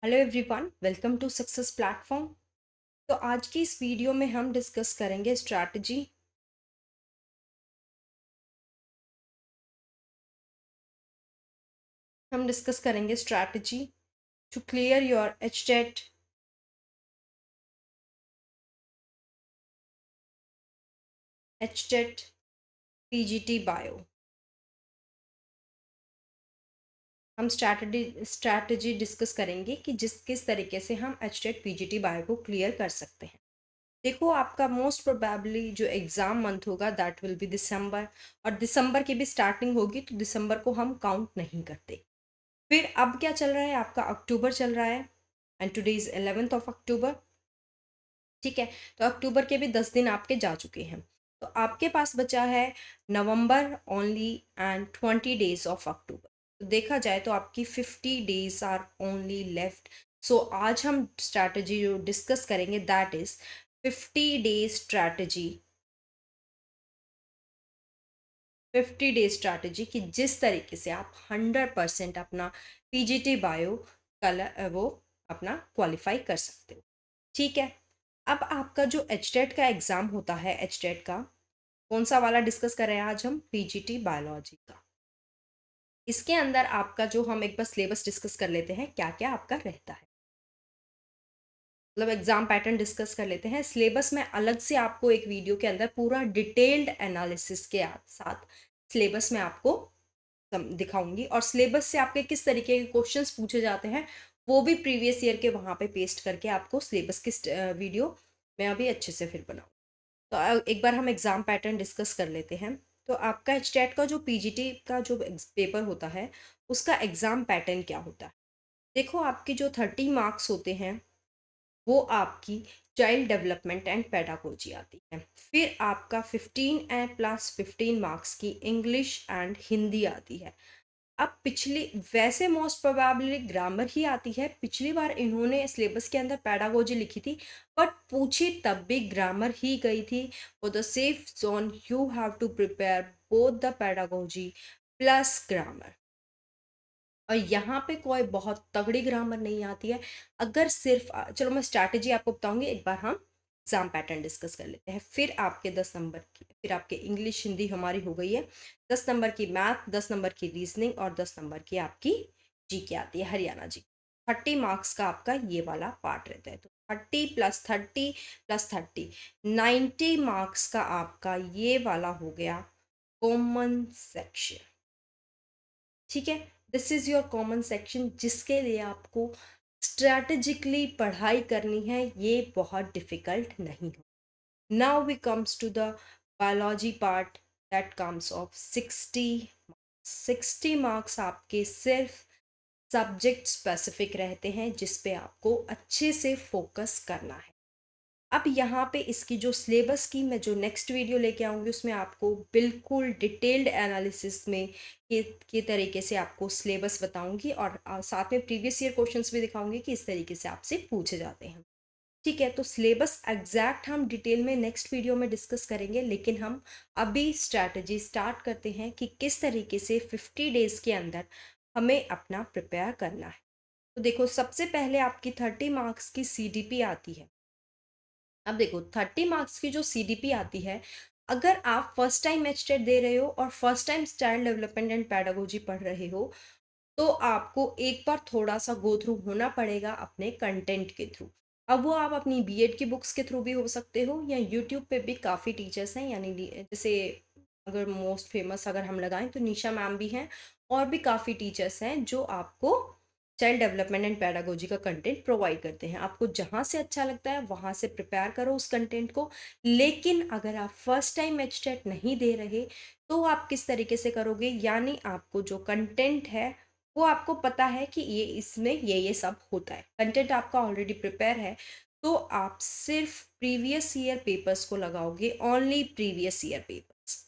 Hello everyone, welcome to success platform. तो आज की इस वीडियो में हम डिस्कस करेंगे strategy. To clear your HTET PGT bio. हम स्ट्रैटेजी डिस्कस करेंगे कि किस तरीके से हम एचटेट पीजीटी बायो को क्लियर कर सकते हैं। देखो, आपका मोस्ट प्रोबेबली जो एग्ज़ाम मंथ होगा दैट विल बी दिसंबर, और दिसंबर की भी स्टार्टिंग होगी तो दिसंबर को हम काउंट नहीं करते। फिर अब क्या चल रहा है, आपका अक्टूबर चल रहा है and today is 11th of October. ठीक है, तो अक्टूबर के भी 10 दिन आपके जा चुके हैं। तो आपके पास बचा है November only and 20 days of October. तो देखा जाए तो आपकी 50 days are only left. So आज हम स्ट्रैटेजी जो डिस्कस करेंगे that is 50 days strategy. 50 days strategy कि जिस तरीके से आप 100% अपना पीजीटी बायो कलर वो अपना क्वालिफाई कर सकते हो। ठीक है, अब आपका जो एचटेट का एग्ज़ाम होता है, एचटेट का कौन सा वाला डिस्कस कर रहे हैं आज हम, पीजीटी बायोलॉजी का। इसके अंदर आपका जो हम एक बार सिलेबस डिस्कस कर लेते हैं, क्या क्या आपका रहता है, मतलब एग्जाम पैटर्न डिस्कस कर लेते हैं। सिलेबस में अलग से आपको एक वीडियो के अंदर पूरा डिटेल्ड एनालिसिस के साथ सिलेबस में आपको दिखाऊंगी, और सिलेबस से आपके किस तरीके के क्वेश्चंस पूछे जाते हैं वो भी प्रीवियस ईयर के वहाँ पे पेस्ट करके आपको सिलेबस की वीडियो मैं अभी अच्छे से फिर बनाऊँ। तो एक बार हम एग्ज़ाम पैटर्न डिस्कस कर लेते हैं। तो आपका एचटेट का जो पीजीटी का जो पेपर होता है उसका एग्ज़ाम पैटर्न क्या होता है। देखो, आपके जो 30 मार्क्स होते हैं वो आपकी चाइल्ड डेवलपमेंट एंड पेडागोजी आती है। फिर आपका 15 + 15 मार्क्स की इंग्लिश एंड हिंदी आती है। अब पिछली वैसे मोस्ट प्रोबेबली ग्रामर ही आती है। पिछली बार इन्होंने सिलेबस के अंदर पैडागोजी लिखी थी, बट पूछी तब भी ग्रामर ही गई थी। For the safe zone you have to prepare both the pedagogy plus grammar. और यहाँ पे कोई बहुत तगड़ी ग्रामर नहीं आती है। अगर सिर्फ चलो मैं स्ट्रैटेजी आपको बताऊंगी, एक बार हम एग्जाम पैटर्न डिस्कस कर लेते हैं। फिर आपके 10 नंबर की, फिर आपके इंग्लिश हिंदी हमारी हो गई है। 10 नंबर की मैथ, 10 नंबर की रीजनिंग और 10 नंबर की आपकी जीके आती है, हरियाणा जी। 30 मार्क्स का आपका ये वाला पार्ट रहता है। तो 30 + 30 + 30 90 मार्क्स का आपका ये वाला हो गया कॉमन सेक्शन। ठीक है, this is your common section जिसके लिए आपको स्ट्रैटेजिकली पढ़ाई करनी है, ये बहुत डिफ़िकल्ट नहीं हो। Now we comes to the biology part that comes of 60 marks आपके सिर्फ सब्जेक्ट स्पेसिफिक रहते हैं जिस पे आपको अच्छे से फोकस करना है। अब यहाँ पे इसकी जो सिलेबस की मैं जो नेक्स्ट वीडियो लेके आऊँगी उसमें आपको बिल्कुल डिटेल्ड एनालिसिस में के तरीके से आपको सिलेबस बताऊँगी, और साथ में प्रीवियस ईयर क्वेश्चंस भी दिखाऊँगी कि इस तरीके से आपसे पूछे जाते हैं। ठीक है, तो सिलेबस एग्जैक्ट हम डिटेल में नेक्स्ट वीडियो में डिस्कस करेंगे, लेकिन हम अभी स्ट्रैटेजी स्टार्ट करते हैं कि किस तरीके से 50 डेज़ के अंदर हमें अपना प्रिपेयर करना है। तो देखो, सबसे पहले आपकी 30 मार्क्स की सीडीपी आती है। अब देखो, 30 मार्क्स की जो सीडीपी आती है, अगर आप फर्स्ट टाइम एचटेट दे रहे हो और first time child development and pedagogy पढ़ रहे हो, तो आपको एक बार थोड़ा सा गो थ्रू होना पड़ेगा अपने कंटेंट के थ्रू। अब वो आप अपनी बीएड की बुक्स के थ्रू भी हो सकते हो, या यूट्यूब पे भी काफ़ी टीचर्स हैं, यानी जैसे अगर मोस्ट फेमस अगर हम लगाएं तो निशा मैम भी हैं, और भी काफ़ी टीचर्स हैं जो आपको चाइल्ड डेवलपमेंट एंड पैडागोजी का कंटेंट प्रोवाइड करते हैं। आपको जहाँ से अच्छा लगता है वहाँ से प्रिपेयर करो उस कंटेंट को। लेकिन अगर आप फर्स्ट टाइम एचटेट नहीं दे रहे तो आप किस तरीके से करोगे, यानी आपको जो कंटेंट है वो आपको पता है कि ये इसमें ये सब होता है, कंटेंट आपका ऑलरेडी प्रिपेयर है, तो आप सिर्फ प्रीवियस ईयर पेपर्स को लगाओगे, ओनली प्रीवियस ईयर पेपर्स।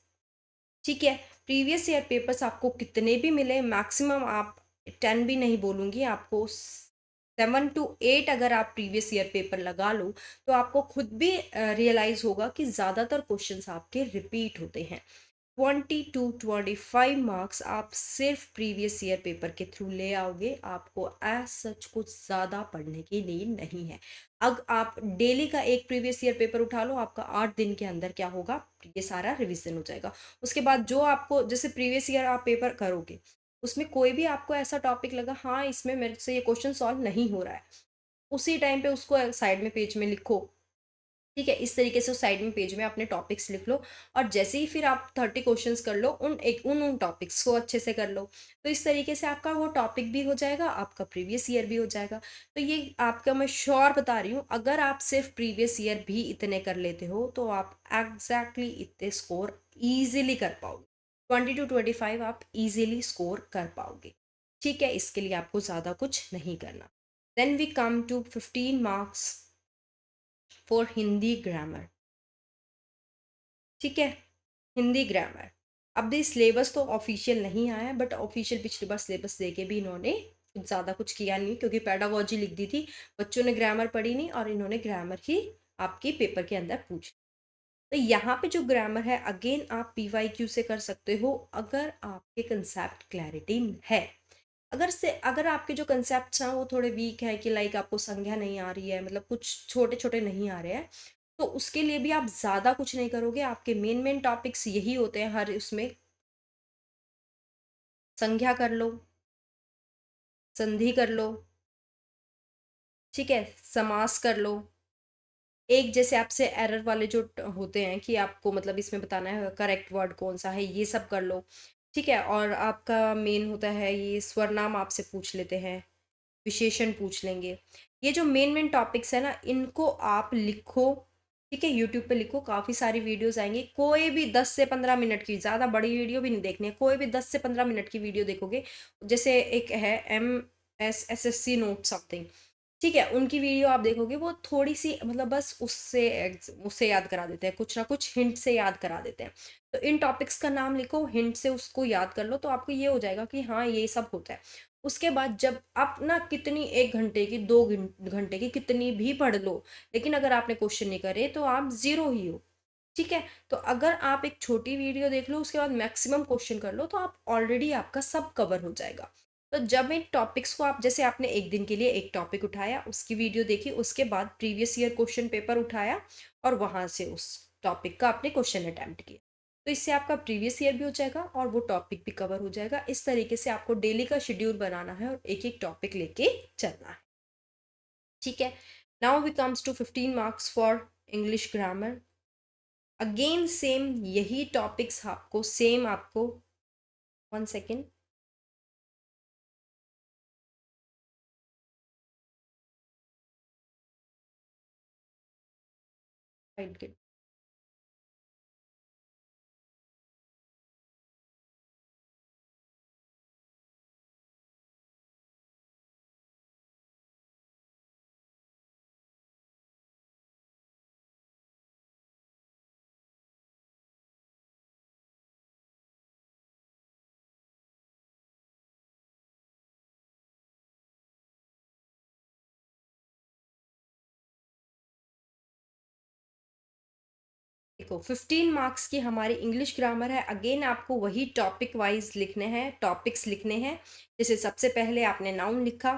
ठीक है, प्रीवियस ईयर पेपर्स आपको कितने भी मिले, मैक्सिमम आप 10 भी नहीं बोलूँगी, आपको 7 to 8 अगर आप प्रीवियस ईयर पेपर लगा लो तो आपको खुद भी रियलाइज़ होगा कि ज़्यादातर क्वेश्चंस आपके रिपीट होते हैं। 20 to 25 मार्क्स आप सिर्फ प्रीवियस ईयर पेपर के थ्रू ले आओगे। आपको एज सच कुछ ज़्यादा पढ़ने की नीड नहीं है। अब आप डेली का एक प्रीवियस ईयर पेपर उठा लो, आपका 8 दिन के अंदर क्या होगा, ये सारा रिवीजन हो जाएगा। उसके बाद जो आपको जैसे प्रीवियस ईयर आप पेपर करोगे, उसमें कोई भी आपको ऐसा टॉपिक लगा, हाँ इसमें मेरे से ये क्वेश्चन सॉल्व नहीं हो रहा है, उसी टाइम पे उसको साइड में पेज में लिखो। ठीक है, इस तरीके से उस साइड में पेज में अपने टॉपिक्स लिख लो, और जैसे ही फिर आप 30 क्वेश्चंस कर लो, उन टॉपिक्स को अच्छे से कर लो। तो इस तरीके से आपका वो टॉपिक भी हो जाएगा, आपका प्रीवियस ईयर भी हो जाएगा। तो ये आपका मैं श्योर बता रही हूँ, अगर आप सिर्फ प्रीवियस ईयर भी इतने कर लेते हो तो आप एग्जैक्टली इतने स्कोर ईजिली कर पाओगे। 20 to 25 आप इजीली स्कोर कर पाओगे। ठीक है, इसके लिए आपको ज़्यादा कुछ नहीं करना। Then we come to 15 marks for Hindi grammar. ठीक है, हिंदी ग्रामर। अब ये सिलेबस तो ऑफिशियल नहीं आया, बट ऑफिशियल पिछली बार सिलेबस दे के भी इन्होंने कुछ ज़्यादा कुछ किया नहीं, क्योंकि पेडागोजी लिख दी थी, बच्चों ने ग्रामर पढ़ी नहीं, और इन्होंने ग्रामर ही आपकी पेपर के अंदर पूछ। तो यहाँ पे जो ग्रामर है, अगेन आप PYQ से कर सकते हो, अगर आपके कंसेप्ट क्लैरिटी है। अगर आपके जो कंसेप्ट हैं वो थोड़े वीक है, कि लाइक आपको संज्ञा नहीं आ रही है, मतलब कुछ छोटे छोटे नहीं आ रहे हैं, तो उसके लिए भी आप ज़्यादा कुछ नहीं करोगे। आपके मेन मेन टॉपिक्स यही होते हैं हर उसमें। संज्ञा कर लो, संधि कर लो, ठीक है, समास कर लो। एक जैसे आपसे एरर वाले जो होते हैं, कि आपको मतलब इसमें बताना है करेक्ट वर्ड कौन सा है, ये सब कर लो। ठीक है, और आपका मेन होता है ये स्वरनाम आपसे पूछ लेते हैं, विशेषण पूछ लेंगे। ये जो मेन मेन टॉपिक्स है ना, इनको आप लिखो। ठीक है, यूट्यूब पे लिखो, काफ़ी सारी वीडियोस आएंगी। कोई भी 10 से 15 मिनट की, ज़्यादा बड़ी वीडियो भी नहीं देखनी है, कोई भी 10 से 15 मिनट की वीडियो देखोगे। जैसे एक है MSSSC नोट समथिंग, ठीक है, उनकी वीडियो आप देखोगे, वो थोड़ी सी मतलब बस उससे याद करा देते हैं, कुछ ना कुछ हिंट से याद करा देते हैं। तो इन टॉपिक्स का नाम लिखो, हिंट से उसको याद कर लो, तो आपको ये हो जाएगा कि हाँ ये सब होता है। उसके बाद जब आप ना कितनी 1 घंटे की 2 घंटे की कितनी भी पढ़ लो, लेकिन अगर आपने क्वेश्चन नहीं करे तो आप ज़ीरो ही हो। ठीक है, तो अगर आप एक छोटी वीडियो देख लो, उसके बाद मैक्सिमम क्वेश्चन कर लो, तो आप ऑलरेडी आपका सब कवर हो जाएगा। तो जब इन टॉपिक्स को आप, जैसे आपने एक दिन के लिए एक टॉपिक उठाया, उसकी वीडियो देखी, उसके बाद प्रीवियस ईयर क्वेश्चन पेपर उठाया, और वहाँ से उस टॉपिक का आपने क्वेश्चन अटैम्प्ट किया, तो इससे आपका प्रीवियस ईयर भी हो जाएगा और वो टॉपिक भी कवर हो जाएगा। इस तरीके से आपको डेली का शेड्यूल बनाना है, और एक एक टॉपिक लेके चलना है। ठीक है, now we comes to 15 marks for English grammar. Again same यही टॉपिक्स आपको सेम आपको, 1 सेकेंड, देखो 15 मार्क्स की हमारी इंग्लिश ग्रामर है। अगेन आपको वही टॉपिक वाइज लिखने हैं, टॉपिक्स लिखने हैं। जैसे सबसे पहले आपने नाउन लिखा,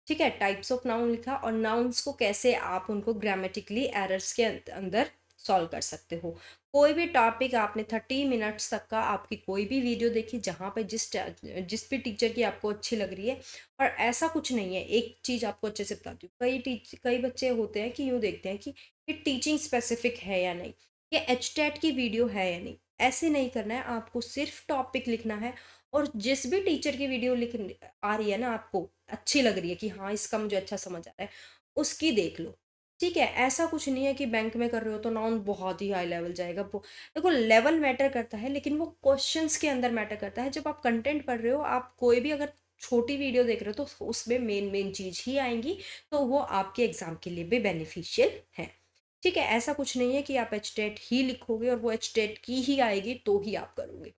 ठीक है, टाइप्स ऑफ नाउन लिखा, और नाउन्स को कैसे आप उनको ग्रामेटिकली एरर्स के अंदर सॉल्व कर सकते हो। कोई भी टॉपिक आपने 30 मिनट्स तक का आपकी कोई भी वीडियो देखी, जहाँ पे जिस भी टीचर की आपको अच्छी लग रही है। और ऐसा कुछ नहीं है, एक चीज़ आपको अच्छे से बताती हूँ, कई बच्चे होते हैं कि यूँ देखते हैं कि ये टीचिंग स्पेसिफिक है या नहीं, ये HTET की वीडियो है या नहीं। ऐसे नहीं करना है, आपको सिर्फ टॉपिक लिखना है, और जिस भी टीचर की वीडियो लिख आ रही है ना, आपको अच्छी लग रही है कि हाँ इसका मुझे अच्छा समझ आ रहा है, उसकी देख लो। ठीक है, ऐसा कुछ नहीं है कि बैंक में कर रहे हो तो नाउन बहुत ही हाई लेवल जाएगा। देखो लेवल मैटर करता है, लेकिन वो क्वेश्चंस के अंदर मैटर करता है। जब आप कंटेंट पढ़ रहे हो, आप कोई भी अगर छोटी वीडियो देख रहे हो, तो उसमें मेन मेन चीज़ ही आएंगी, तो वो आपके एग्जाम के लिए भी बेनिफिशियल है। ठीक है, ऐसा कुछ नहीं है कि आप HTET ही लिखोगे और वो HTET की ही आएगी तो ही आप करोगे।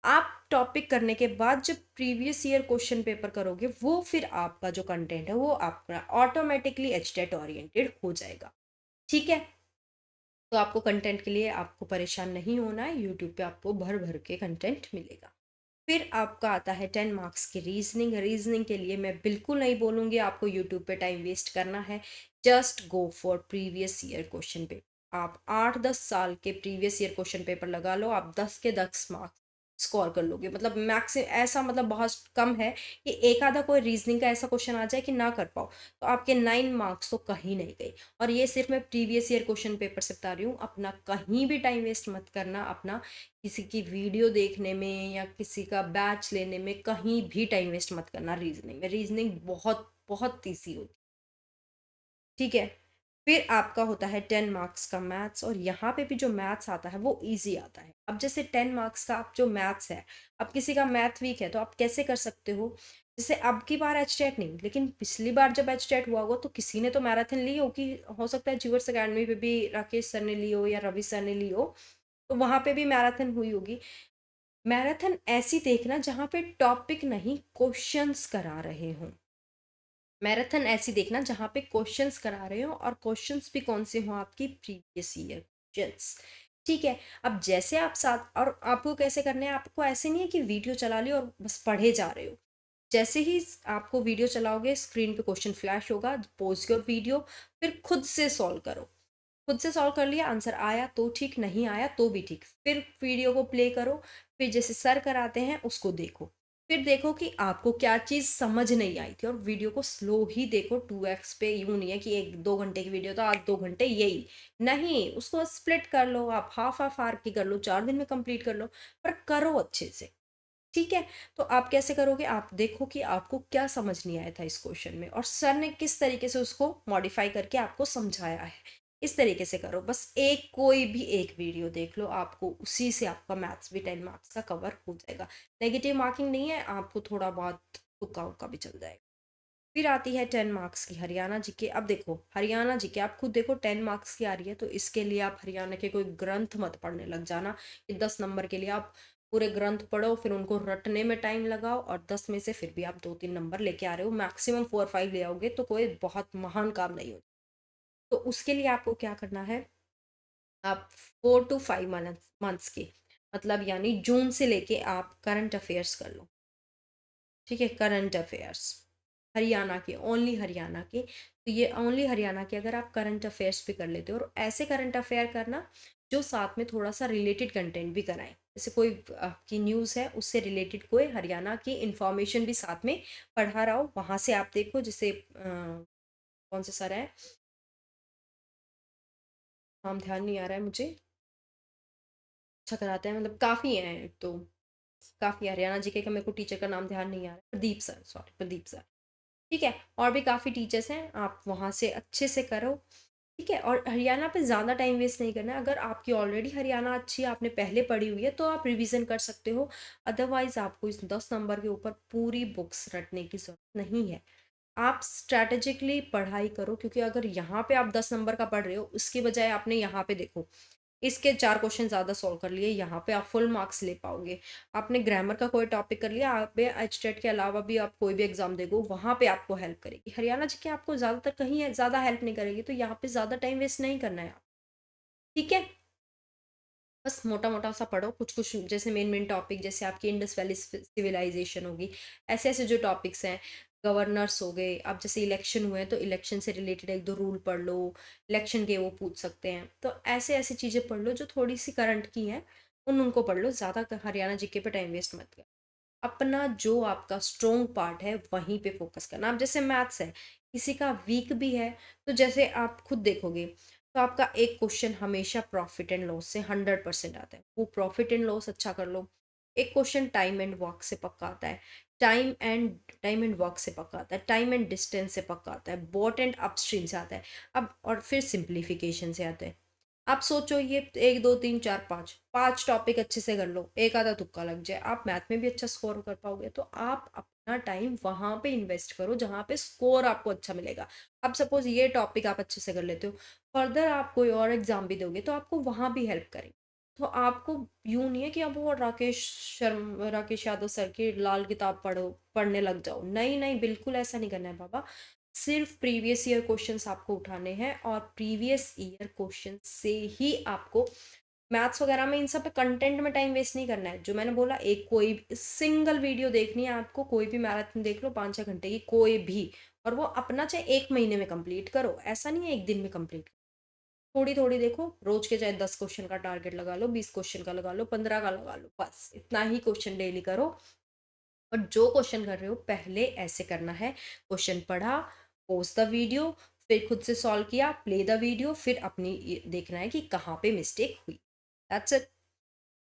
आप टॉपिक करने के बाद जब प्रीवियस ईयर क्वेश्चन पेपर करोगे, वो फिर आपका जो कंटेंट है वो आपका ऑटोमेटिकली HTET ओरिएंटेड हो जाएगा। ठीक है, तो आपको कंटेंट के लिए आपको परेशान नहीं होना है, यूट्यूब पे आपको भर-भर के कंटेंट मिलेगा। फिर आपका आता है 10 मार्क्स की रीजनिंग। रीजनिंग के लिए मैं बिल्कुल नहीं बोलूँगी आपको यूट्यूब पे टाइम वेस्ट करना है। Just go for previous year question paper. आप 8-10 साल के प्रीवियस ईयर क्वेश्चन पेपर लगा लो, आप 10 के 10 मार्क्स स्कोर कर लोगे। मतलब मैक्स ऐसा मतलब बहुत कम है कि एक आधा कोई रीजनिंग का ऐसा क्वेश्चन आ जाए कि ना कर पाओ, तो आपके 9 मार्क्स तो कहीं नहीं गए। और ये सिर्फ मैं प्रीवियस ईयर क्वेश्चन पेपर से बता रही हूँ। अपना कहीं भी टाइम वेस्ट मत करना, अपना किसी की वीडियो देखने में या किसी का बैच लेने में कहीं भी टाइम वेस्ट मत करना। रीजनिंग में रीजनिंग बहुत बहुत ईजी होती है, ठीक है। फिर आपका होता है 10 मार्क्स का मैथ्स, और यहाँ पे भी जो मैथ्स आता है वो इजी आता है। अब जैसे 10 मार्क्स का आप जो मैथ्स है, अब किसी का मैथ वीक है तो आप कैसे कर सकते हो। जैसे अब की बार एचटेट नहीं, लेकिन पिछली बार जब एचटेट हुआ होगा तो किसी ने तो मैराथन ली होगी। हो सकता है जीवर्स अकेडमी पे भी राकेश सर ने ली हो या रवि सर ने ली हो, तो वहाँ पे भी मैराथन हुई होगी। मैराथन ऐसी देखना जहाँ पे टॉपिक नहीं क्वेश्चंस करा रहे हों। मैराथन ऐसी देखना जहाँ पे क्वेश्चंस करा रहे हो, और क्वेश्चंस भी कौन से हों, आपकी प्रीवियस ईयर क्वेश्चंस, ठीक है। अब जैसे आप साथ, और आपको कैसे करना है, आपको ऐसे नहीं है कि वीडियो चला ली और बस पढ़े जा रहे हो। जैसे ही आपको वीडियो चलाओगे स्क्रीन पे क्वेश्चन फ्लैश होगा, पॉज योर वीडियो, फिर खुद से सॉल्व करो। खुद से सॉल्व कर लिया, आंसर आया तो ठीक, नहीं आया तो भी ठीक, फिर वीडियो को प्ले करो। फिर जैसे सर कराते हैं उसको देखो, फिर देखो कि आपको क्या चीज़ समझ नहीं आई थी, और वीडियो को स्लो ही देखो 2x पे। यूँ नहीं है कि 1-2 घंटे की वीडियो तो आज 2 घंटे यही, नहीं, उसको स्प्लिट कर लो, आप हाफ हाफ आवर की कर लो, 4 दिन में कंप्लीट कर लो, पर करो अच्छे से, ठीक है। तो आप कैसे करोगे, आप देखो कि आपको क्या समझ नहीं आया था इस क्वेश्चन में, और सर ने किस तरीके से उसको मॉडिफाई करके आपको समझाया है, इस तरीके से करो। बस एक कोई भी एक वीडियो देख लो, आपको उसी से आपका मैथ्स भी 10 मार्क्स का कवर हो जाएगा। नेगेटिव मार्किंग नहीं है, आपको थोड़ा बहुत तुक्का उक्का भी चल जाएगा। फिर आती है 10 मार्क्स की हरियाणा जीके। अब देखो हरियाणा जीके आप खुद देखो 10 मार्क्स की आ रही है, तो इसके लिए आप हरियाणा के कोई ग्रंथ मत पढ़ने लग जाना कि 10 नंबर के लिए आप पूरे ग्रंथ पढ़ो, फिर उनको रटने में टाइम लगाओ, और 10 में से फिर भी आप 2-3 नंबर लेके आ रहे हो, मैक्सिमम 4-5 ले आओगे तो कोई बहुत महान काम नहीं हो। तो उसके लिए आपको क्या करना है, आप 4 to 5 मंथ्स की, मतलब यानी जून से लेके आप करंट अफेयर्स कर लो, ठीक है। करंट अफेयर्स हरियाणा के, ओनली हरियाणा के, तो ये ओनली हरियाणा के अगर आप करंट अफेयर्स भी कर लेते हो, और ऐसे करंट अफेयर करना जो साथ में थोड़ा सा रिलेटेड कंटेंट भी कराएं। जैसे कोई आपकी न्यूज़ है उससे रिलेटेड कोई हरियाणा की इंफॉर्मेशन भी साथ में पढ़ा रहा हो, वहाँ से आप देखो। जैसे कौन से सर है, नाम ध्यान नहीं आ रहा है मुझे, अच्छा कराते हैं, मतलब काफ़ी हैं तो, काफ़ी हरियाणा जीके का मेरे को टीचर का नाम ध्यान नहीं आ रहा है, Pradeep sir, sorry Pradeep sir, ठीक है। और भी काफ़ी टीचर्स हैं, आप वहाँ से अच्छे से करो, ठीक है। और हरियाणा पे ज़्यादा टाइम वेस्ट नहीं करना है। अगर आपकी ऑलरेडी हरियाणा अच्छी है, आपने पहले पढ़ी हुई है, तो आप रिवीजन कर सकते हो। अदरवाइज आपको इस 10 नंबर के ऊपर पूरी बुक्स रटने की ज़रूरत नहीं है। आप स्ट्रैटेजिकली पढ़ाई करो, क्योंकि अगर यहाँ पे आप 10 नंबर का पढ़ रहे हो, उसके बजाय आपने यहाँ पे देखो इसके 4 क्वेश्चन ज़्यादा सॉल्व कर लिए, यहाँ पे आप फुल मार्क्स ले पाओगे। आपने ग्रामर का कोई टॉपिक कर लिया, आप पे एचटेट के अलावा भी आप कोई भी एग्जाम देखो, वहाँ पे आपको हेल्प करेगी। हरियाणा जी के आपको ज़्यादातर कहीं ज़्यादा हेल्प नहीं करेगी, तो यहाँ पे ज़्यादा टाइम वेस्ट नहीं करना है आप, ठीक है। बस मोटा मोटा सा पढ़ो, कुछ कुछ जैसे मेन मेन टॉपिक, जैसे आपकी इंडस वैली सिविलाइजेशन होगी, ऐसे ऐसे जो टॉपिक्स हैं, गवर्नर्स हो गए। अब जैसे इलेक्शन हुए हैं तो इलेक्शन से रिलेटेड 1-2 रूल पढ़ लो, इलेक्शन के वो पूछ सकते हैं, तो ऐसे ऐसी चीज़ें पढ़ लो जो थोड़ी सी करंट की हैं, उनको पढ़ लो। ज़्यादा हरियाणा जीके पे टाइम वेस्ट मत करो। अपना जो आपका स्ट्रॉन्ग पार्ट है वहीं पे फोकस करना। अब जैसे मैथ्स है, किसी का वीक भी है, तो जैसे आप खुद देखोगे तो आपका एक क्वेश्चन हमेशा प्रॉफिट एंड लॉस से 100% आता है, वो प्रॉफिट एंड लॉस अच्छा कर लो। एक क्वेश्चन टाइम एंड वर्क से पक्का आता है, टाइम एंड वर्क से पक्का आता है, टाइम एंड डिस्टेंस से पक्का आता है, बोट एंड अपस्ट्रीम से आता है। अब और फिर सिंप्लीफिकेशन से आता है। आप सोचो ये 1 2 3 4 5 टॉपिक अच्छे से कर लो, एक आधा तुक्का लग जाए, आप मैथ में भी अच्छा स्कोर कर पाओगे। तो आप अपना टाइम वहां पे इन्वेस्ट करो जहाँ पे स्कोर आपको अच्छा मिलेगा। अब सपोज ये टॉपिक आप अच्छे से कर लेते हो, फर्दर आप कोई और एग्जाम भी दोगे तो आपको वहां भी हेल्प करेंगे। तो आपको यूं नहीं है कि अब वो राकेश यादव सर की लाल किताब पढ़ने लग जाओ, नहीं नहीं, बिल्कुल ऐसा नहीं करना है बाबा। सिर्फ प्रीवियस ईयर क्वेश्चंस आपको उठाने हैं और प्रीवियस ईयर क्वेश्चन से ही आपको मैथ्स वगैरह में इन सब पे कंटेंट में टाइम वेस्ट नहीं करना है। जो मैंने बोला, एक कोई सिंगल वीडियो देखनी है आपको, कोई भी मैराथन देख लो 5-6 घंटे की, कोई भी, और वो अपना चाहे 1 महीने में कंप्लीट करो, ऐसा नहीं है 1 दिन में कंप्लीट। थोड़ी थोड़ी देखो, रोज के चाहे 10 क्वेश्चन का टारगेट लगा लो, 20 क्वेश्चन का लगा लो, 15 का लगा लो, बस इतना ही क्वेश्चन डेली करो। और जो क्वेश्चन कर रहे हो पहले ऐसे करना है, क्वेश्चन पढ़ा, पॉज द वीडियो, फिर खुद से सॉल्व किया, प्ले द वीडियो, फिर अपनी देखना है कि कहाँ पे मिस्टेक हुई। That's it.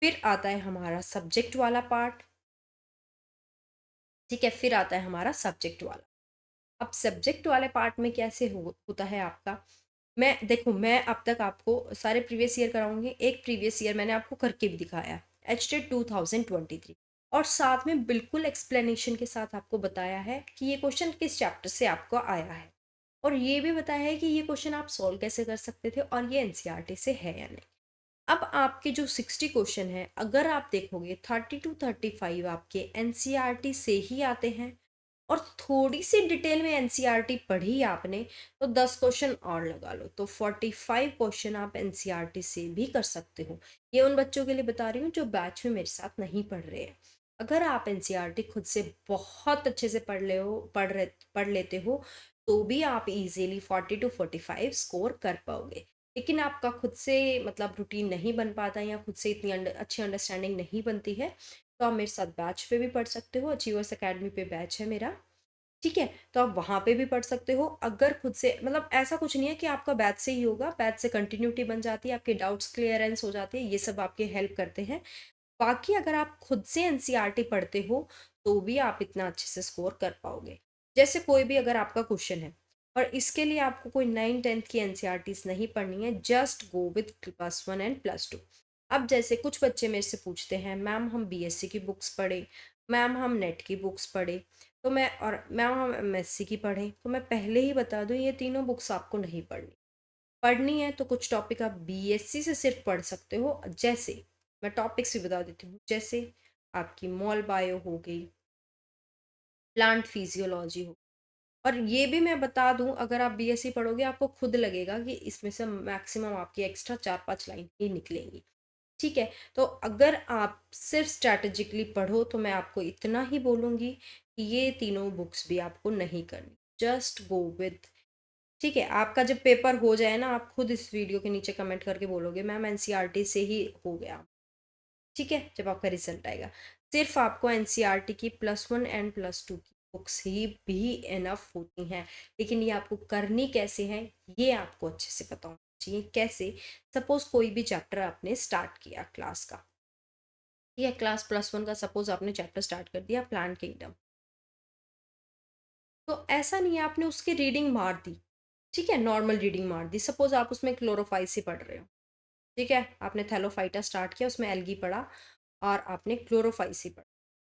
फिर आता है हमारा सब्जेक्ट वाला पार्ट। ठीक है, फिर आता है हमारा सब्जेक्ट वाला। अब सब्जेक्ट वाले पार्ट में कैसे होता है आपका, मैं देखो, मैं अब तक आपको सारे प्रीवियस ईयर कराऊंगी, एक प्रीवियस ईयर मैंने आपको करके भी दिखाया, एचटेट 2023, और साथ में बिल्कुल एक्सप्लेनेशन के साथ आपको बताया है कि ये क्वेश्चन किस चैप्टर से आपको आया है, और ये भी बताया है कि ये क्वेश्चन आप सॉल्व कैसे कर सकते थे और ये एनसीईआरटी से है या नहीं। अब आपके जो 60 क्वेश्चन हैं, अगर आप देखोगे 30 to 35 आपके एनसीईआरटी से ही आते हैं, और थोड़ी सी डिटेल में एनसीईआरटी पढ़ी आपने तो 10 क्वेश्चन और लगा लो, तो 45 क्वेश्चन आप एनसीईआरटी से भी कर सकते हो। ये उन बच्चों के लिए बता रही हूँ जो बैच में मेरे साथ नहीं पढ़ रहे हैं। अगर आप एनसीईआरटी खुद से बहुत अच्छे से पढ़ लेते हो, तो भी आप इजीली 40 to 45 स्कोर कर पाओगे। लेकिन आपका खुद से मतलब रूटीन नहीं बन पाता, या खुद से इतनी अच्छी अंडरस्टैंडिंग नहीं बनती है, तो आप मेरे साथ बैच पे भी पढ़ सकते हो। अचीवर्स एकेडमी पे बैच है मेरा, ठीक है, तो आप वहाँ पे भी पढ़ सकते हो। अगर खुद से मतलब ऐसा कुछ नहीं है कि आपका बैच से ही होगा, बैच से कंटिन्यूटी बन जाती है, आपके डाउट्स क्लियरेंस हो जाती है, ये सब आपके हेल्प करते हैं। बाकी अगर आप खुद से एनसीईआरटी पढ़ते हो तो भी आप इतना अच्छे से स्कोर कर पाओगे। जैसे कोई भी अगर आपका क्वेश्चन है, और इसके लिए आपको कोई 9-10 की एनसीईआरटीज नहीं पढ़नी है, जस्ट गो विथ +1 एंड +2। अब जैसे कुछ बच्चे मेरे से पूछते हैं, मैम हम बीएससी की बुक्स पढ़े, मैम हम नेट की बुक्स पढ़े, तो मैं, और मैम हम एमएससी की पढ़ें, तो मैं पहले ही बता दूं ये तीनों बुक्स आपको नहीं पढ़नी। पढ़नी है तो कुछ टॉपिक आप बीएससी से सिर्फ पढ़ सकते हो। जैसे मैं टॉपिक्स भी बता देती हूँ, जैसे आपकी मॉल बायो हो गई, प्लांट फिजियोलॉजी हो, और ये भी मैं बता दूं, अगर आप बीएससी पढ़ोगे आपको खुद लगेगा कि इसमें से मैक्सिमम आपकी एक्स्ट्रा 4-5 लाइन ही निकलेंगी। ठीक है, तो अगर आप सिर्फ स्ट्रैटेजिकली पढ़ो तो मैं आपको इतना ही बोलूँगी कि ये तीनों बुक्स भी आपको नहीं करनी, जस्ट गो विथ। ठीक है, आपका जब पेपर हो जाए ना, आप खुद इस वीडियो के नीचे कमेंट करके बोलोगे मैम एनसीईआरटी से ही हो गया। ठीक है, जब आपका रिजल्ट आएगा, सिर्फ आपको एनसीईआरटी की +1 एंड +2 की बुक्स ही भी इनफ होती हैं। लेकिन ये आपको करनी कैसे है, ये आपको अच्छे से पता होना चाहिए। कैसे, सपोज कोई भी चैप्टर आपने स्टार्ट किया क्लास का, ठीक है, क्लास +1 का सपोज आपने चैप्टर स्टार्ट कर दिया प्लांट किंगडम, तो ऐसा नहीं है आपने उसकी रीडिंग मार दी, ठीक है, नॉर्मल रीडिंग मार दी। सपोज आप उसमें क्लोरोफाइसी पढ़ रहे हो, ठीक है, आपने थैलोफाइटा स्टार्ट किया, उसमें एल्गी पढ़ा, और आपने क्लोरोफाइसी पढ़ा,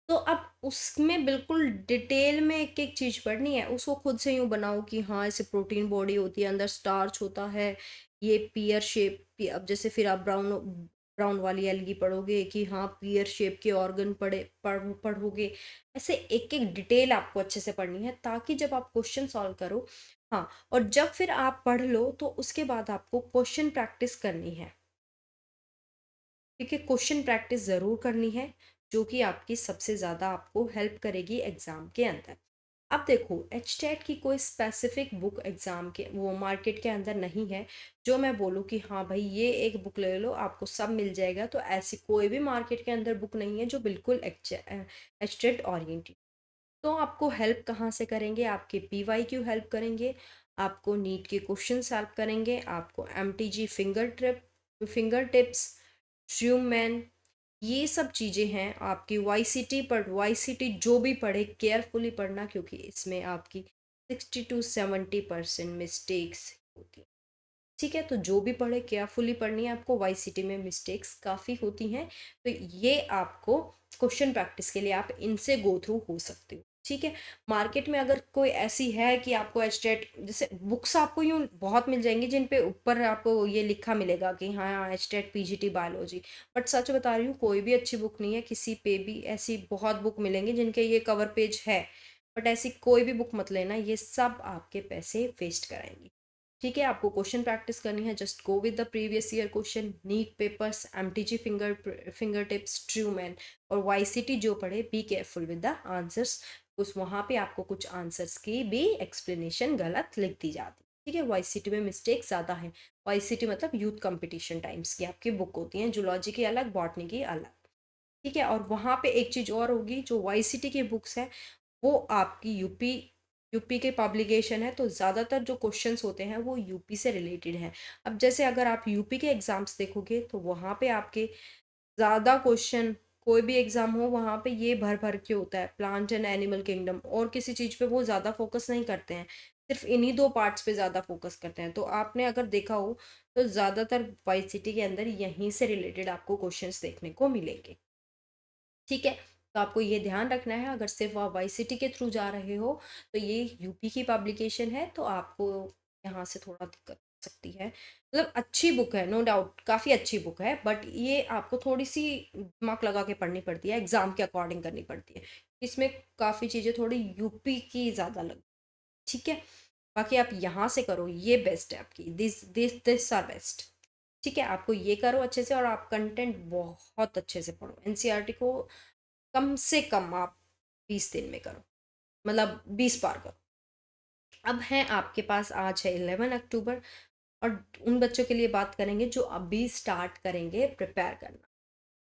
तो अब उसमें बिल्कुल डिटेल में एक एक चीज़ पढ़नी है। उसको खुद से यूँ बनाओ कि हाँ ऐसे प्रोटीन बॉडी होती है, अंदर स्टार्च होता है, ये पीयर शेप, अब जैसे फिर आप ब्राउन ब्राउन वाली एल्गी पढ़ोगे कि हाँ पीयर शेप के ऑर्गन पढ़ोगे। ऐसे एक एक डिटेल आपको अच्छे से पढ़नी है, ताकि जब आप क्वेश्चन सॉल्व करो, हाँ, और जब फिर आप पढ़ लो तो उसके बाद आपको क्वेश्चन प्रैक्टिस करनी है। ठीक है, क्वेश्चन प्रैक्टिस ज़रूर करनी है, जो कि आपकी सबसे ज़्यादा आपको हेल्प करेगी एग्ज़ाम के अंदर। अब देखो, एचटेट की कोई स्पेसिफिक बुक एग्ज़ाम के वो मार्केट के अंदर नहीं है जो मैं बोलूँ कि हाँ भाई ये एक बुक ले लो आपको सब मिल जाएगा। तो ऐसी कोई भी मार्केट के अंदर बुक नहीं है जो बिल्कुल एचटेट ओरिएंटेड। तो आपको हेल्प कहाँ से करेंगे, आपके पीवाईक्यू हेल्प करेंगे, आपको नीट के क्वेश्चंस हेल्प करेंगे, आपको एमटीजी फिंगर टिप्स, ट्यूमैन, ये सब चीज़ें हैं। आपकी वाईसीटी पर वाईसीटी जो भी पढ़े केयरफुली पढ़ना, क्योंकि इसमें आपकी 60 to 70% मिस्टेक्स होती हैं। ठीक है, तो जो भी पढ़े केयरफुली पढ़नी है आपको, वाईसीटी में मिस्टेक्स काफ़ी होती हैं, तो ये आपको क्वेश्चन प्रैक्टिस के लिए आप इनसे गो थ्रू हो सकते हो। ठीक है, मार्केट में अगर कोई ऐसी है कि आपको एचटेट जैसे बुक्स आपको यूँ बहुत मिल जाएंगी जिन पे ऊपर आपको ये लिखा मिलेगा कि हाँ एचटेट पीजीटी बायोलॉजी, बट सच बता रही हूँ कोई भी अच्छी बुक नहीं है, किसी पे भी ऐसी बहुत बुक मिलेंगी जिनके ये कवर पेज है बट ऐसी कोई भी बुक मत लेना, ये सब आपके पैसे वेस्ट कराएंगी। ठीक है, आपको क्वेश्चन प्रैक्टिस करनी है, just go with the previous year question, NEET papers, MTG fingertips, Trueman और वाईसीटी जो पढ़े, be careful with the answers. उस वहाँ पे आपको कुछ आंसर्स की भी एक्सप्लेनेशन गलत लिख दी जाती है। ठीक है, वाईसीटी में मिस्टेक ज़्यादा है। वाईसीटी मतलब यूथ कंपटीशन टाइम्स की आपकी बुक होती हैं, जूलॉजी की अलग, बॉटनी की अलग। ठीक है, और वहाँ पे एक चीज़ और होगी, जो वाईसीटी की बुक्स है वो आपकी यूपी यूपी के पब्लिकेशन है, तो ज़्यादातर जो क्वेश्चंस होते हैं वो यूपी से रिलेटेड हैं। अब जैसे अगर आप यूपी के एग्ज़ाम्स देखोगे तो वहाँ पे आपके ज़्यादा क्वेश्चन, कोई भी एग्ज़ाम हो वहाँ पे ये भर भर के होता है, प्लांट एंड एनिमल किंगडम, और किसी चीज़ पे वो ज़्यादा फोकस नहीं करते हैं, सिर्फ इन्हीं दो पार्ट्स पे ज़्यादा फोकस करते हैं। तो आपने अगर देखा हो तो ज़्यादातर वाई सिटी के अंदर यहीं से रिलेटेड आपको क्वेश्चंस देखने को मिलेंगे। ठीक है, तो आपको ये ध्यान रखना है, अगर सिर्फ आप वाई सिटी के थ्रू जा रहे हो तो ये यूपी की पब्लिकेशन है, तो आपको यहाँ से थोड़ा दिक्कत हो सकती है। मतलब अच्छी बुक है, नो डाउट काफ़ी अच्छी बुक है, बट ये आपको थोड़ी सी दिमाग लगा के पढ़नी पड़ती है, एग्जाम के अकॉर्डिंग करनी पड़ती है। इसमें काफ़ी चीज़ें थोड़ी यूपी की ज़्यादा लग। ठीक है, बाकी आप यहाँ से करो, ये बेस्ट है आपकी, this this this are best. ठीक है, आपको ये करो अच्छे से, और आप कंटेंट बहुत अच्छे से पढ़ो, एनसीईआरटी को कम से कम आप 20 दिन में करो, मतलब 20 बार करो। अब है आपके पास, आज है 11 अक्टूबर, और उन बच्चों के लिए बात करेंगे जो अभी स्टार्ट करेंगे प्रिपेयर करना।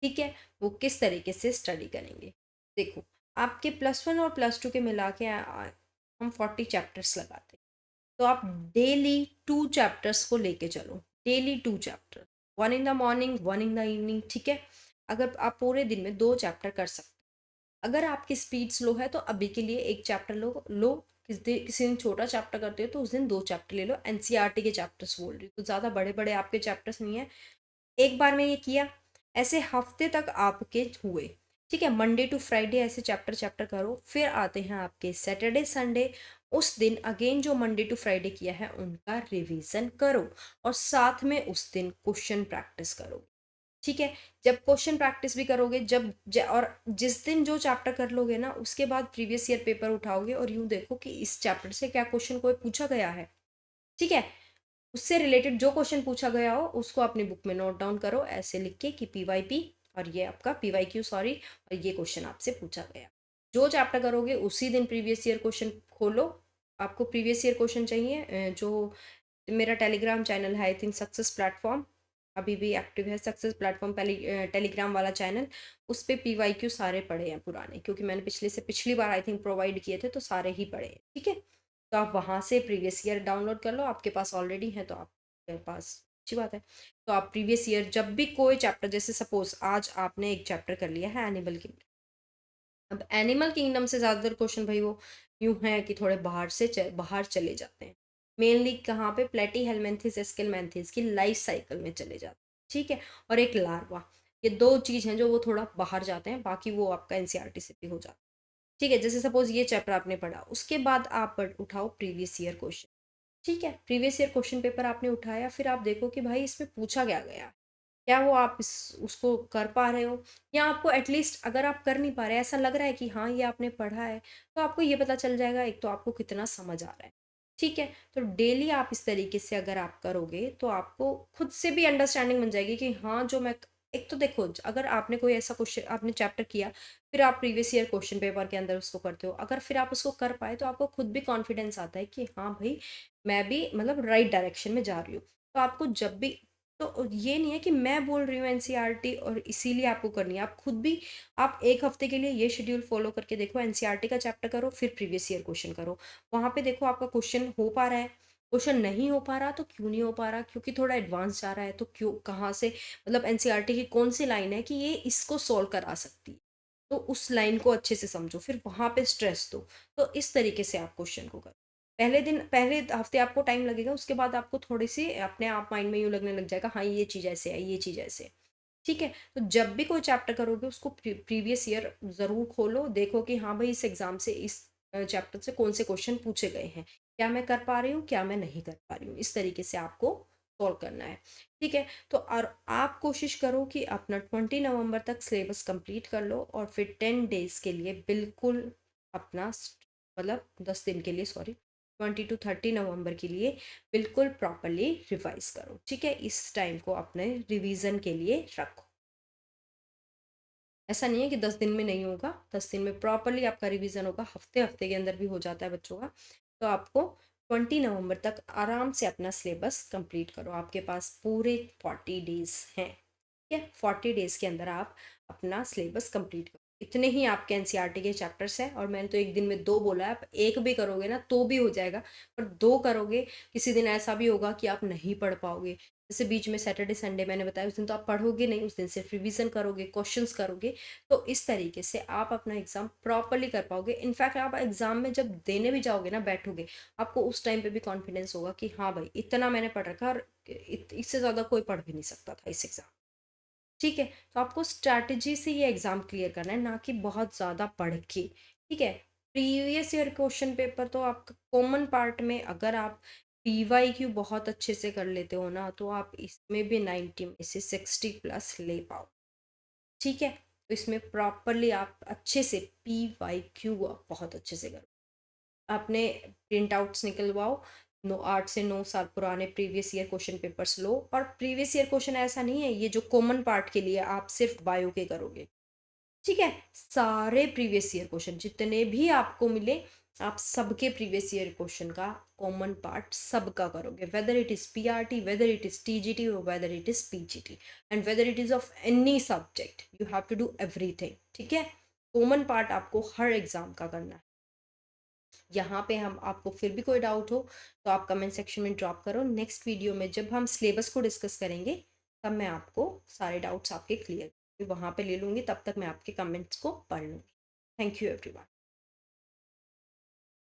ठीक है, वो किस तरीके से स्टडी करेंगे। देखो, आपके +1 और +2 के मिला के हम 40 चैप्टर्स लगाते हैं, तो आप डेली 2 चैप्टर्स को लेके चलो, daily 2 chapter, 1 in the morning, 1 in the evening. ठीक है, अगर आप पूरे दिन में 2 चैप्टर कर सकते, अगर आपकी स्पीड स्लो है तो अभी के लिए 1 चैप्टर लो, किसी दिन छोटा चैप्टर करते हो तो उस दिन 2 चैप्टर ले लो, एनसीईआरटी के चैप्टर्स बोल रही हूँ, तो ज़्यादा बड़े बड़े आपके चैप्टर्स नहीं है। एक बार में ये किया, ऐसे हफ्ते तक आपके हुए। ठीक है, मंडे टू फ्राइडे ऐसे चैप्टर चैप्टर करो, फिर आते हैं आपके सैटरडे संडे, उस दिन अगेन जो मंडे टू फ्राइडे किया है उनका रिवीजन करो, और साथ में उस दिन क्वेश्चन प्रैक्टिस करो। ठीक है, जब क्वेश्चन प्रैक्टिस भी करोगे, और जिस दिन जो चैप्टर कर लोगे ना, उसके बाद प्रीवियस ईयर पेपर उठाओगे और यूँ देखो कि इस चैप्टर से क्या क्वेश्चन कोई पूछा गया है। ठीक है, उससे रिलेटेड जो क्वेश्चन पूछा गया हो उसको अपनी बुक में नोट डाउन करो, ऐसे लिख के कि पीवाईपी, और ये आपका पीवाईक्यू सॉरी, और ये क्वेश्चन आपसे पूछा गया। जो चैप्टर करोगे उसी दिन प्रीवियस ईयर क्वेश्चन खोलो। आपको प्रीवियस ईयर क्वेश्चन चाहिए, जो मेरा टेलीग्राम चैनल है, आई थिंक सक्सेस प्लेटफॉर्म अभी भी एक्टिव है, सक्सेस प्लेटफॉर्म पहले टेलीग्राम वाला चैनल, उस पर पीवाईक्यू सारे पढ़े हैं पुराने, क्योंकि मैंने पिछली बार आई थिंक प्रोवाइड किए थे, तो सारे ही पढ़े हैं। ठीक है, तो आप वहाँ से प्रीवियस ईयर डाउनलोड कर लो, आपके पास ऑलरेडी है तो आपके पास अच्छी बात है। तो आप प्रीवियस ईयर जब भी कोई चैप्टर, जैसे सपोज आज आपने एक चैप्टर कर लिया है एनिमल किंगडम, अब एनिमल किंगडम से ज़्यादातर क्वेश्चन भाई वो यूं है कि थोड़े बाहर चले जाते हैं, मेनली कहाँ पे, प्लेटी हेलमेंथिस एस्केलमेंथिस की लाइफ साइकिल में चले जाते हैं। ठीक है, और एक लार्वा, ये दो चीज़ हैं जो वो थोड़ा बाहर जाते हैं, बाकी वो आपका एनसीईआरटी से भी हो जाता है। ठीक है, जैसे सपोज ये चैप्टर आपने पढ़ा, उसके बाद आप उठाओ प्रीवियस ईयर क्वेश्चन। ठीक है, प्रीवियस ईयर क्वेश्चन पेपर आपने उठाया, फिर आप देखो कि भाई इसमें पूछा क्या गया, क्या वो आप उसको कर पा रहे हो, या आपको एटलीस्ट अगर आप कर नहीं पा रहे, ऐसा लग रहा है कि हाँ ये आपने पढ़ा है, तो आपको ये पता चल जाएगा एक तो आपको कितना समझ आ रहा है। ठीक है, तो डेली आप इस तरीके से अगर आप करोगे तो आपको खुद से भी अंडरस्टैंडिंग बन जाएगी कि हाँ जो मैं, एक तो देखो अगर आपने कोई ऐसा क्वेश्चन आपने चैप्टर किया, फिर आप प्रीवियस ईयर क्वेश्चन पेपर के अंदर उसको करते हो, अगर फिर आप उसको कर पाए तो आपको खुद भी कॉन्फिडेंस आता है कि हाँ भाई मैं भी मतलब राइट डायरेक्शन में जा रही हूँ। तो आपको जब भी, तो ये नहीं है कि मैं बोल रही हूँ एनसीईआरटी और इसीलिए आपको करनी है, आप खुद भी, आप एक हफ्ते के लिए ये शेड्यूल फॉलो करके देखो, एनसीईआरटी का चैप्टर करो, फिर प्रीवियस ईयर क्वेश्चन करो, वहाँ पे देखो आपका क्वेश्चन हो पा रहा है, क्वेश्चन नहीं हो पा रहा तो क्यों नहीं हो पा रहा, क्योंकि थोड़ा एडवांस जा रहा है, तो क्यों, कहाँ से, मतलब एनसीईआरटी की कौन सी लाइन है कि ये इसको सॉल्व करा सकती है, तो उस लाइन को अच्छे से समझो, फिर वहाँ पे स्ट्रेस दो। तो इस तरीके से आप क्वेश्चन को करो, पहले हफ्ते आपको टाइम लगेगा, उसके बाद आपको थोड़ी सी अपने आप माइंड में यूँ लगने लग जाएगा, हाँ ये चीज़ ऐसे है, ये चीज़ ऐसे है। ठीक है, तो जब भी कोई चैप्टर करोगे उसको प्रीवियस ईयर ज़रूर खोलो, देखो कि हाँ भाई इस एग्ज़ाम से इस चैप्टर से कौन से क्वेश्चन पूछे गए हैं, क्या मैं कर पा रही हूँ, क्या मैं नहीं कर पा रही हूँ, इस तरीके से आपको सॉल्व करना है। ठीक है, तो और आप कोशिश करो कि अपना 20 नवंबर तक सिलेबस कंप्लीट कर लो, और फिर 10 डेज़ के लिए बिल्कुल अपना मतलब 10 दिन के लिए, सॉरी, 20 to 30 नवंबर के लिए बिल्कुल प्रॉपरली रिवाइज करो। ठीक है, इस टाइम को अपने रिवीजन के लिए रखो। ऐसा नहीं है कि 10 दिन में नहीं होगा, 10 दिन में प्रॉपरली आपका रिवीजन होगा, हफ्ते हफ्ते के अंदर भी हो जाता है बच्चों का। तो आपको 20 नवंबर तक आराम से अपना सिलेबस कंप्लीट करो। आपके पास पूरे 40 डेज हैं। ठीक है, 40 डेज के अंदर आप अपना सिलेबस कंप्लीट करो। इतने ही आपके एनसीईआरटी के चैप्टर्स हैं, और मैंने तो एक दिन में 2 बोला है। आप एक भी करोगे ना तो भी हो जाएगा, पर 2 करोगे, किसी दिन ऐसा भी होगा कि आप नहीं पढ़ पाओगे। जैसे बीच में सैटरडे संडे मैंने बताया, उस दिन तो आप पढ़ोगे नहीं, उस दिन सिर्फ रिवीजन करोगे, क्वेश्चंस करोगे। तो इस तरीके से आप अपना एग्ज़ाम प्रॉपरली कर पाओगे। इनफैक्ट आप एग्ज़ाम में जब देने भी जाओगे ना, बैठोगे, आपको उस टाइम पे भी कॉन्फिडेंस होगा कि हाँ भाई, इतना मैंने पढ़ रखा है, और इससे ज़्यादा कोई पढ़ भी नहीं सकता था इस एग्ज़ाम। ठीक है, तो आपको स्ट्रैटेजी से ये एग्ज़ाम क्लियर करना है, ना कि बहुत ज़्यादा पढ़ के। ठीक है, प्रीवियस ईयर क्वेश्चन पेपर तो आपका कॉमन पार्ट में अगर आप पीवाईक्यू बहुत अच्छे से कर लेते हो ना, तो आप इसमें भी 90 में से 60+ ले पाओ। ठीक है, तो इसमें प्रॉपरली आप अच्छे से पीवाईक्यू बहुत अच्छे से करो। अपने प्रिंट आउट्स निकलवाओ, 8 से 9 साल पुराने प्रीवियस ईयर क्वेश्चन पेपर्स लो। और प्रीवियस ईयर क्वेश्चन ऐसा नहीं है ये जो कॉमन पार्ट के लिए आप सिर्फ बायो के करोगे। ठीक है, सारे प्रीवियस ईयर क्वेश्चन जितने भी आपको मिले, आप सबके प्रीवियस ईयर क्वेश्चन का कॉमन पार्ट सबका करोगे, whether it is PRT, whether it is TGT, और whether it is PGT, and whether it is of any subject, you have to do everything. ठीक है, कॉमन पार्ट आपको हर exam का करना है। यहाँ पे हम आपको फिर भी कोई डाउट हो तो आप कमेंट सेक्शन में ड्रॉप करो। नेक्स्ट वीडियो में जब हम सिलेबस को डिस्कस करेंगे, तब मैं आपको सारे डाउट्स आपके क्लियर वहाँ पे ले लूँगी। तब तक मैं आपके कमेंट्स को पढ़ लूँगी। Thank you everyone.